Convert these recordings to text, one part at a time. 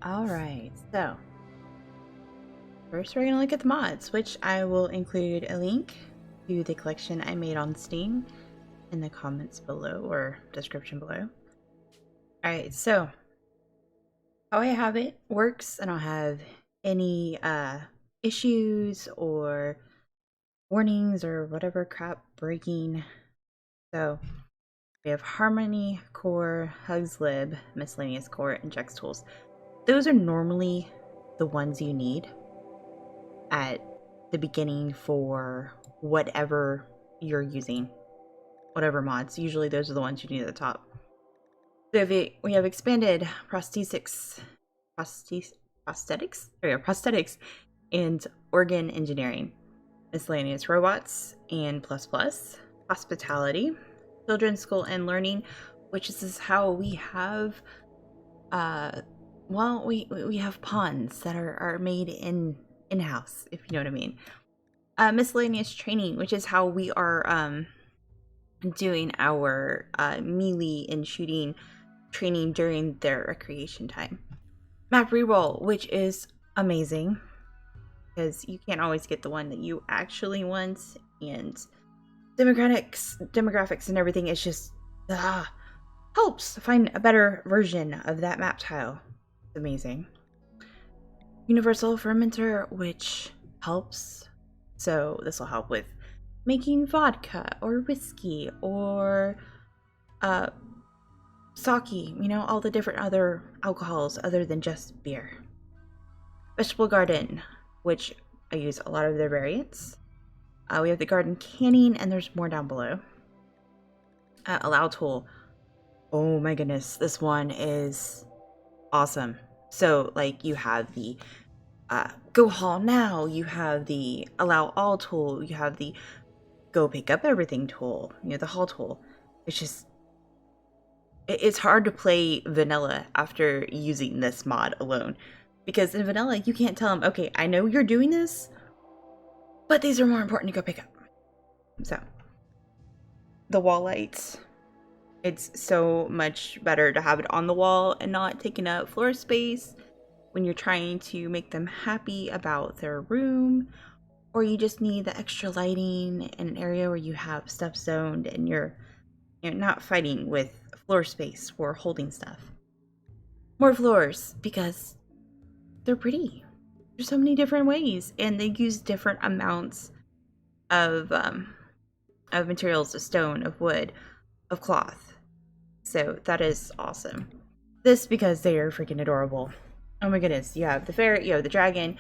Alright, so first we're going to look at the mods, which I will include a link to the collection I made on Steam in the comments below or description below. Alright, so how I have it works, I don't have any issues or warnings or whatever crap breaking. So we have Harmony Core, Hugs Lib, Miscellaneous Core, and Jex Tools. Those are normally the ones you need at the beginning for whatever you're using, whatever mods. Usually those are the ones you need at the top. So we have expanded prosthetics, prosthetics, and organ engineering, miscellaneous robots, and plus, hospitality, children's school and learning, which is how we have, we have ponds that are made in-house, if you know what I mean. Miscellaneous training, which is how we are doing our melee and shooting training during their recreation time. Map reroll, which is amazing because you can't always get the one that you actually want, and demographics and everything is just helps find a better version of that map tile. It's amazing. Universal fermenter, which helps. So this will help with making vodka or whiskey or sake, you know, all the different other alcohols other than just beer. Vegetable garden, which I use a lot of their variants. We have the garden canning, and there's more down below. Allow tool. Oh my goodness, this one is awesome. So, like, you have the go haul now, you have the allow all tool, you have the go pick up everything tool, you know, the haul tool. It's just, it's hard to play vanilla after using this mod alone, because in vanilla you can't tell them, okay, I know you're doing this, but these are more important to go pick up. So the wall lights, it's so much better to have it on the wall and not taking up floor space when you're trying to make them happy about their room, or you just need the extra lighting in an area where you have stuff zoned and you're not fighting with floor space or holding stuff. More floors, because they're pretty. There's so many different ways, and they use different amounts of materials, of stone, of wood, of cloth. So that is awesome. This because they are freaking adorable. Oh my goodness, you have the ferret, you have the dragon,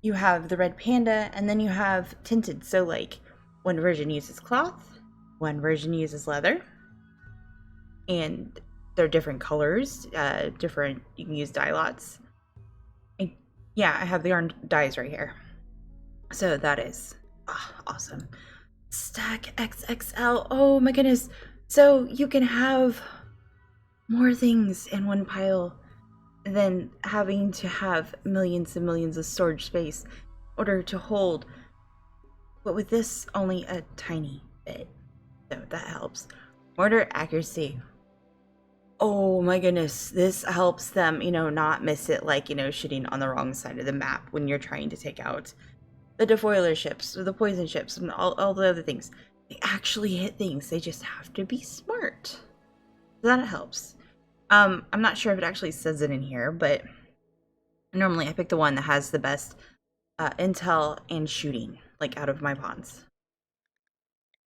you have the red panda, and then you have tinted. So like one version uses cloth, one version uses leather, and they're different colors, different, you can use dye lots. And yeah, I have the yarn dyes right here. So that is awesome. Stack XXL, oh my goodness. So you can have more things in one pile than having to have millions and millions of storage space in order to hold. But with this, only a tiny bit. So that helps. Mortar accuracy. Oh my goodness, this helps them, not miss it, like, shooting on the wrong side of the map when you're trying to take out the defoiler ships, or the poison ships, and all the other things. They actually hit things, they just have to be smart. So that helps. I'm not sure if it actually says it in here, but normally I pick the one that has the best intel and shooting, like out of my pawns.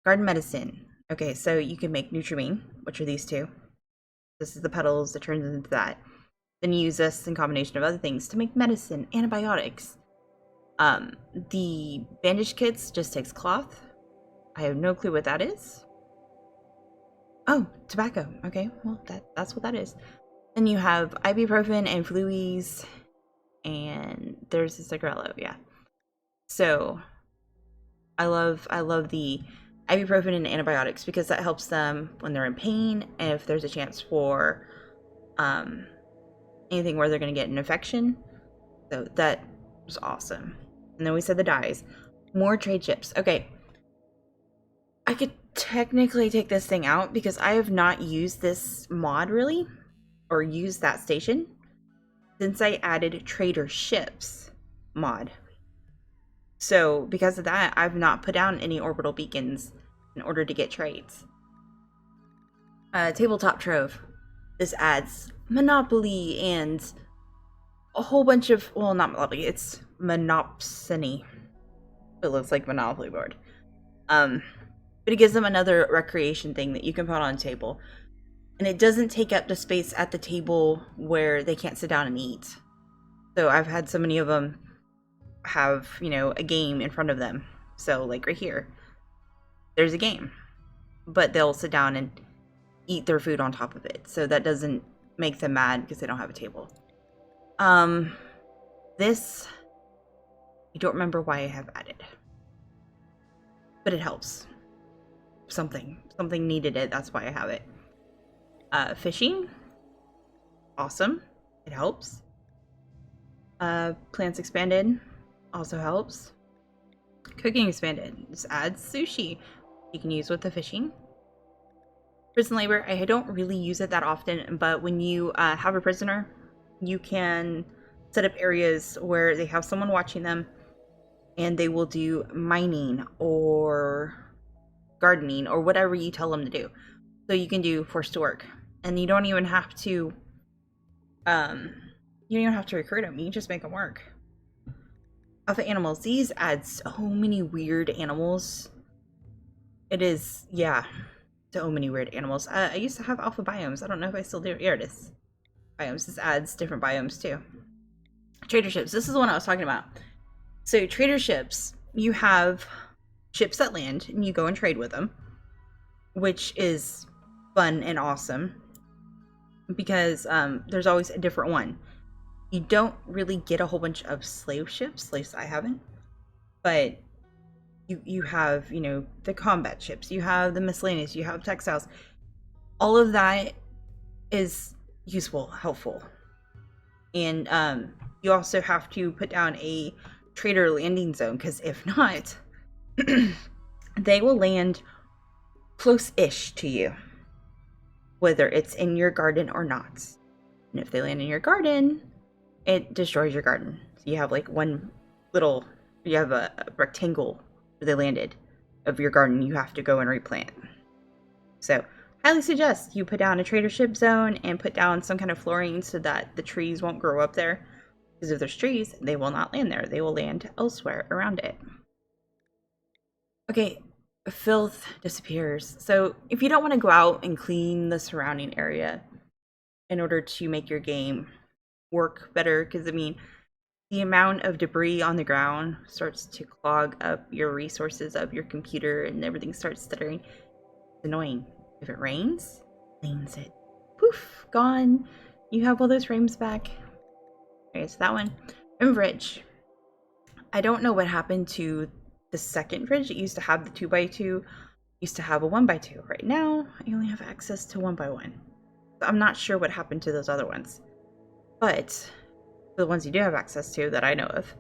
Garden medicine. Okay, so you can make Nutrimine, which are these two. This is the petals that turns into that. Then you use this in combination of other things to make medicine, antibiotics. The bandage kits just takes cloth. I have no clue what that is. Oh, tobacco. Okay, well, that's what that is. Then you have ibuprofen and fluies, and there's the cigarello, yeah. So I love the ibuprofen and antibiotics because that helps them when they're in pain, and if there's a chance for anything where they're going to get an infection. So that was awesome. And then we said the dyes. More trade chips. Okay. I could technically take this thing out because I have not used this mod really, or used that station. since I added trader ships mod. So because of that, I've not put down any orbital beacons in order to get trades. Tabletop Trove. This adds Monopoly and a whole bunch of, well, not Monopoly, it's Monopsony. It looks like Monopoly board. But it gives them another recreation thing that you can put on a table. And it doesn't take up the space at the table where they can't sit down and eat. So I've had so many of them have, you know, a game in front of them. So like right here, there's a game. But they'll sit down and eat their food on top of it. So that doesn't make them mad because they don't have a table. This, I don't remember why I have added. But it helps. Something needed it, that's why I have it. Fishing, awesome, it helps. Plants expanded, also helps. Cooking expanded, just adds sushi you can use with the fishing. Prison labor, I don't really use it that often, but when you have a prisoner, you can set up areas where they have someone watching them and they will do mining or gardening or whatever you tell them to do. So you can do forced to work, and you don't even have to recruit them. You can just make them work. Alpha animals, these add so many weird animals. It is, yeah, so many weird animals. I used to have alpha biomes. I don't know if I still do. Here it is. Biomes. This adds different biomes too. Trader ships. This is the one I was talking about. So trader ships, you have ships that land and you go and trade with them, which is fun and awesome because there's always a different one. You don't really get a whole bunch of slave ships, at least I haven't, but you have, you know, the combat ships, you have the miscellaneous, you have textiles. All of that is useful, helpful. And you also have to put down a trader landing zone, because if not, they will land close-ish to you, whether it's in your garden or not. And if they land in your garden, it destroys your garden. So you have like you have a rectangle where they landed of your garden you have to go and replant. So highly suggest you put down a tradership zone and put down some kind of flooring so that the trees won't grow up there. Because if there's trees, they will not land there. They will land elsewhere around it. Okay, filth disappears. So if you don't want to go out and clean the surrounding area in order to make your game work better, because I mean, the amount of debris on the ground starts to clog up your resources of your computer and everything starts stuttering. It's annoying. If it rains, cleans it. Poof, gone. You have all those frames back. Okay, so that one. And fridge. I don't know what happened to the second fridge. It used to have the 2x2. Used to have a 1x2. Right now, I only have access to 1x1. So I'm not sure what happened to those other ones. But the ones you do have access to that I know of,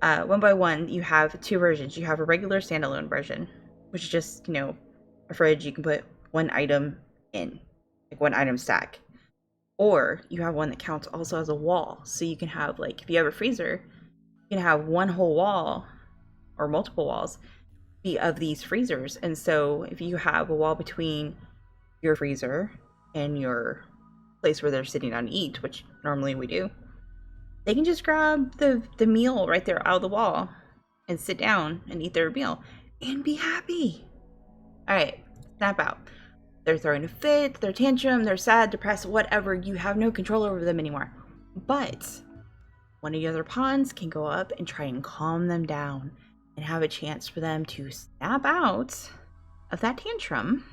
1x1, you have two versions. You have a regular standalone version, which is just, you know, a fridge you can put one item in, like one item stack. Or you have one that counts also as a wall. So you can have, like, if you have a freezer, you can have one whole wall or multiple walls be of these freezers. And so if you have a wall between your freezer and your place where they're sitting down to eat, which normally we do, they can just grab the meal right there out of the wall and sit down and eat their meal and be happy. All right, snap out. They're throwing a fit, they're tantrum, they're sad, depressed, whatever. You have no control over them anymore. But one of the other pawns can go up and try and calm them down and have a chance for them to snap out of that tantrum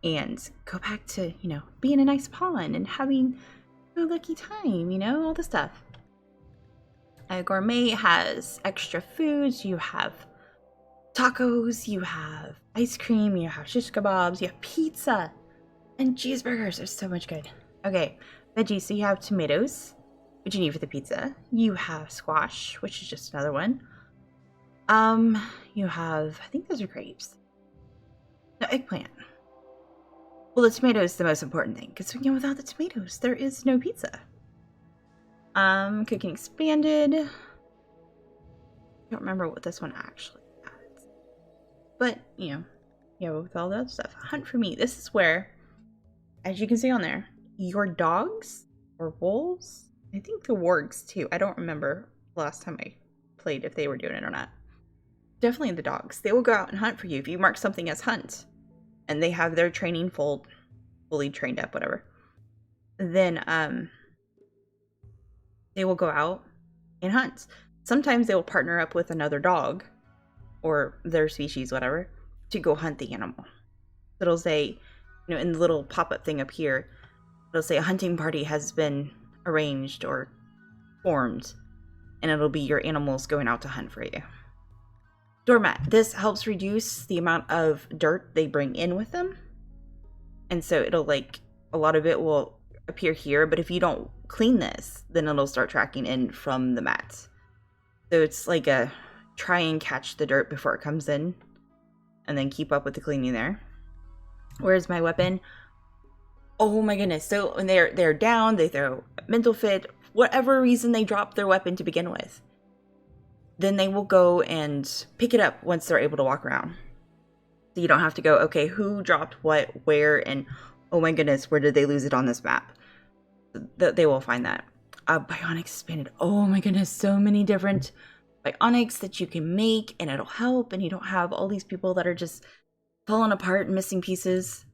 and go back to, you know, being a nice pawn and having a lucky time, you know, all the stuff. Gourmet has extra foods. You have tacos, you have ice cream, you have shish kebabs, you have pizza, and cheeseburgers. There's so much good. Okay, veggies. So you have tomatoes, which you need for the pizza. You have squash, which is just another one. You have, I think those are grapes. No, eggplant. Well, the tomato is the most important thing, because, you know, without the tomatoes, there is no pizza. Cooking Expanded. I don't remember what this one actually has. But, you know, yeah, with all that stuff. Hunt for meat. This is where, as you can see on there, your dogs or wolves, I think the wargs too. I don't remember last time I played if they were doing it or not. Definitely the dogs. They will go out and hunt for you if you mark something as hunt. And they have their training fully trained up, whatever. Then they will go out and hunt. Sometimes they will partner up with another dog or their species, whatever, to go hunt the animal. It'll say, you know, in the little pop-up thing up here, it'll say a hunting party has been arranged or formed, and it'll be your animals going out to hunt for you. Doormat. This helps reduce the amount of dirt they bring in with them. And so it'll, like, a lot of it will appear here, but if you don't clean this, then it'll start tracking in from the mats. So it's like a try and catch the dirt before it comes in, and then keep up with the cleaning there. Where's my weapon? Oh my goodness. So when they're down, they throw a mental fit, whatever reason they drop their weapon to begin with. Then they will go and pick it up once they're able to walk around. So you don't have to go, okay, who dropped what, where, and oh my goodness, where did they lose it on this map? They will find that. Bionics Expanded. Oh my goodness, so many different bionics that you can make, and it'll help, and you don't have all these people that are just falling apart and missing pieces.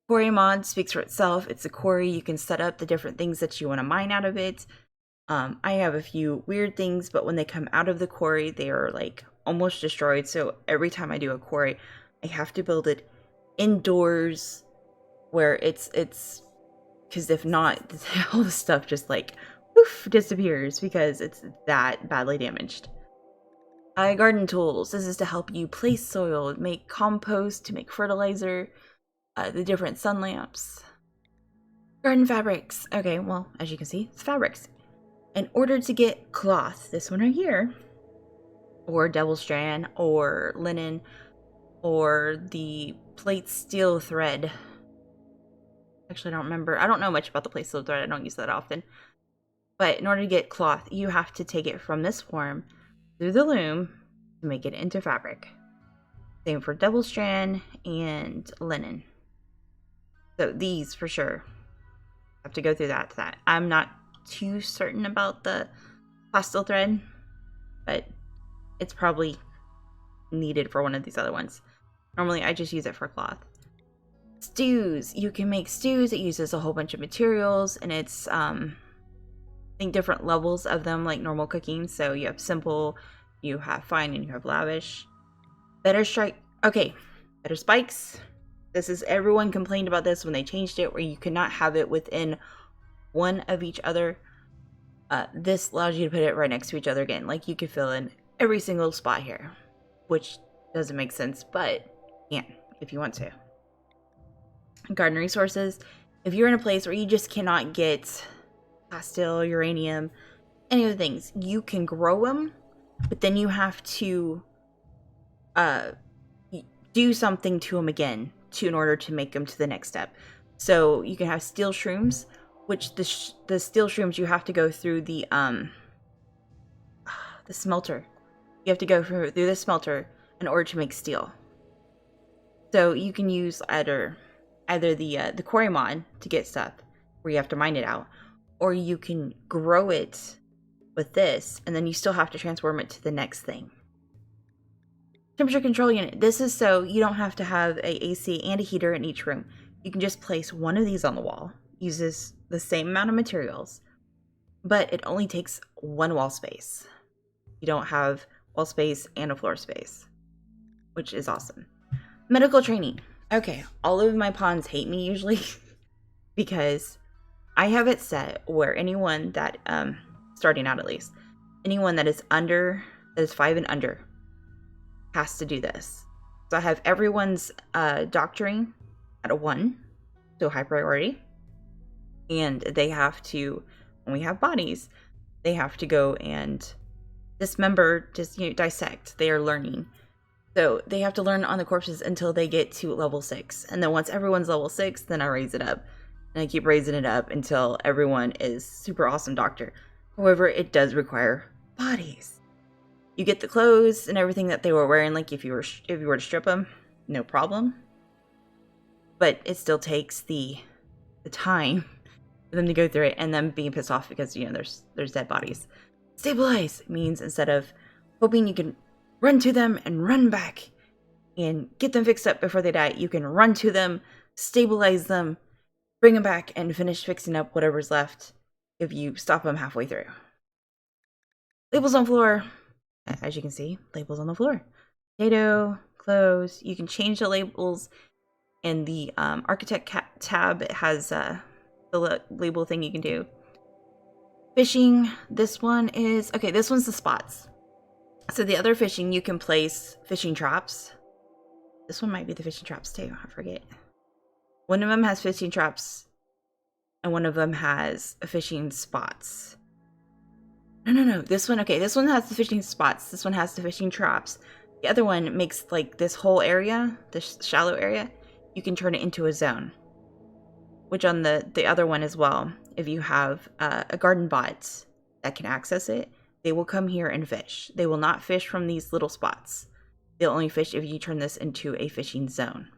Quarry mod speaks for itself. It's a quarry. You can set up the different things that you want to mine out of it. I have a few weird things, but when they come out of the quarry, they are like almost destroyed. So every time I do a quarry, I have to build it indoors where it's because if not, all the stuff just like poof disappears because it's that badly damaged. Garden tools. This is to help you place soil, make compost, to make fertilizer, the different sun lamps. Garden fabrics. Okay, well, as you can see, it's fabrics. In order to get cloth, this one right here, or double strand, or linen, or the plate steel thread. Actually, I don't remember. I don't know much about the plate steel thread. I don't use that often. But in order to get cloth, you have to take it from this form through the loom to make it into fabric. Same for double strand and linen. So these for sure have to go through that. I'm not too certain about the pastel thread, but it's probably needed for one of these other ones. Normally I just use it for cloth. Stews. You can make stews. It uses a whole bunch of materials, and it's I think different levels of them, like normal cooking. So you have simple, you have fine, and you have lavish. Better strike. Okay, better spikes. This is, everyone complained about this when they changed it, where you could not have it within one of each other. This allows you to put it right next to each other again. Like you could fill in every single spot here, which doesn't make sense, but you can if you want to. Garden resources. If you're in a place where you just cannot get pastel, uranium, any of the things, you can grow them, but then you have to do something to them again in order to make them to the next step. So you can have steel shrooms, which the steel shrooms, you have to go through the smelter. You have to go through the smelter in order to make steel. So you can use either the quarry mod to get stuff where you have to mine it out, or you can grow it with this, and then you still have to transform it to the next thing. Temperature control unit. This is so you don't have to have a AC and a heater in each room. You can just place one of these on the wall. Uses the same amount of materials, but it only takes one wall space. You don't have wall space and a floor space, which is awesome. Medical training. Okay, all of my pawns hate me usually because I have it set where anyone that, starting out at least, anyone that is 5 and under has to do this. So I have everyone's doctoring at a 1, so high priority. And they have to, when we have bodies, they have to go and dismember, dissect. They are learning. So they have to learn on the corpses until they get to level 6. And then once everyone's level 6, then I raise it up. And I keep raising it up until everyone is super awesome doctor. However, it does require bodies. You get the clothes and everything that they were wearing, like if you were to strip them, no problem. But it still takes the time for them to go through it, and them being pissed off because, you know, there's dead bodies. Stabilize means instead of hoping you can run to them and run back and get them fixed up before they die, you can run to them, stabilize them, bring them back, and finish fixing up whatever's left if you stop them halfway through. Labels on floor. As you can see, labels on the floor. Potato, clothes. You can change the labels in the architect tab. It has the label thing you can do. Fishing. This one is, okay, this one's the spots. So the other fishing, you can place fishing traps. This one might be the fishing traps too. I forget. One of them has fishing traps, and one of them has fishing spots. No. This one, okay, this one has the fishing spots. This one has the fishing traps. The other one makes, like, this whole area, this shallow area, you can turn it into a zone. Which on the other one as well, if you have a garden bot that can access it, they will come here and fish. They will not fish from these little spots. They'll only fish if you turn this into a fishing zone.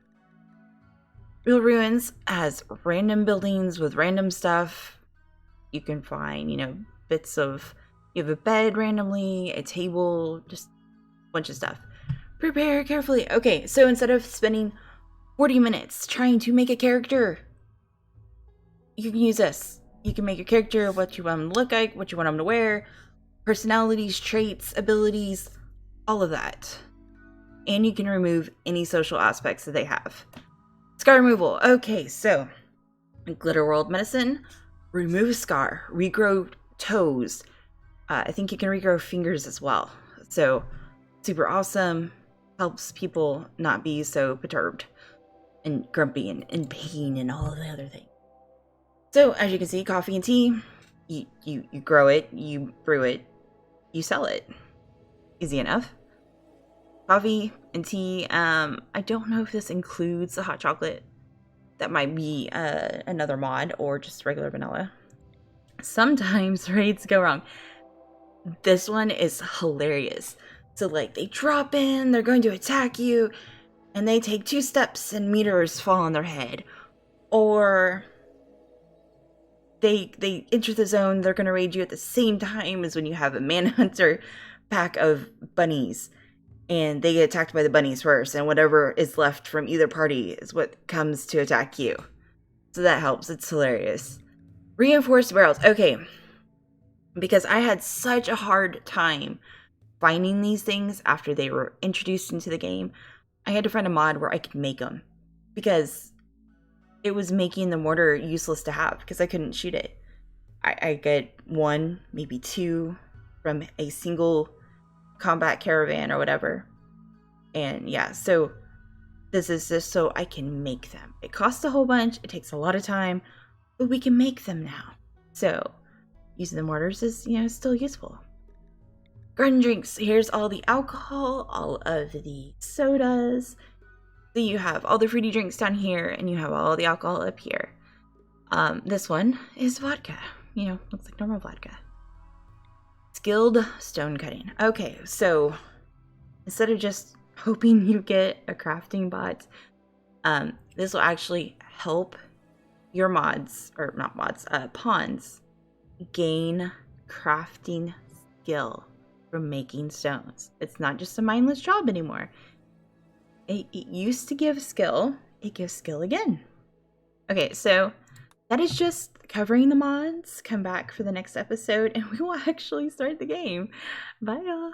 Real Ruins has random buildings with random stuff. You can find, you know, bits of, you have a bed randomly, a table, just a bunch of stuff. Prepare carefully. Okay, so instead of spending 40 minutes trying to make a character, you can use this. You can make your character what you want them to look like, what you want them to wear, personalities, traits, abilities, all of that. And you can remove any social aspects that they have. Scar removal. Okay, so Glitter World Medicine, remove scar, regrow toes. I think you can regrow fingers as well. So super awesome. Helps people not be so perturbed and grumpy and in pain and all of the other things. So as you can see, coffee and tea, you grow it, you brew it, you sell it. Easy enough. Coffee and tea. I don't know if this includes the hot chocolate. That might be another mod or just regular vanilla. Sometimes raids go wrong. This one is hilarious. So, like, they drop in, they're going to attack you, and they take 2 steps and meteors fall on their head. Or they enter the zone, they're going to raid you at the same time as when you have a manhunter pack of bunnies. And they get attacked by the bunnies first, and whatever is left from either party is what comes to attack you. So that helps. It's hilarious. Reinforced barrels. Okay. Because I had such a hard time finding these things after they were introduced into the game, I had to find a mod where I could make them. Because it was making the mortar useless to have, because I couldn't shoot it. I get 1, maybe 2 from a single combat caravan or whatever. And yeah, so this is just so I can make them. It costs a whole bunch, it takes a lot of time, but we can make them now. So using the mortars is, you know, still useful. Garden drinks. Here's all the alcohol, all of the sodas. So you have all the fruity drinks down here, and you have all the alcohol up here. This one is vodka. You know, looks like normal vodka. Skilled stone cutting. Okay, so instead of just hoping you get a crafting bot, this will actually help your mods, or not mods, pawns gain crafting skill from making stones. It's not just a mindless job anymore. It used to give skill, it gives skill again. Okay, so that is just covering the mods. Come back for the next episode and we will actually start the game. Bye y'all.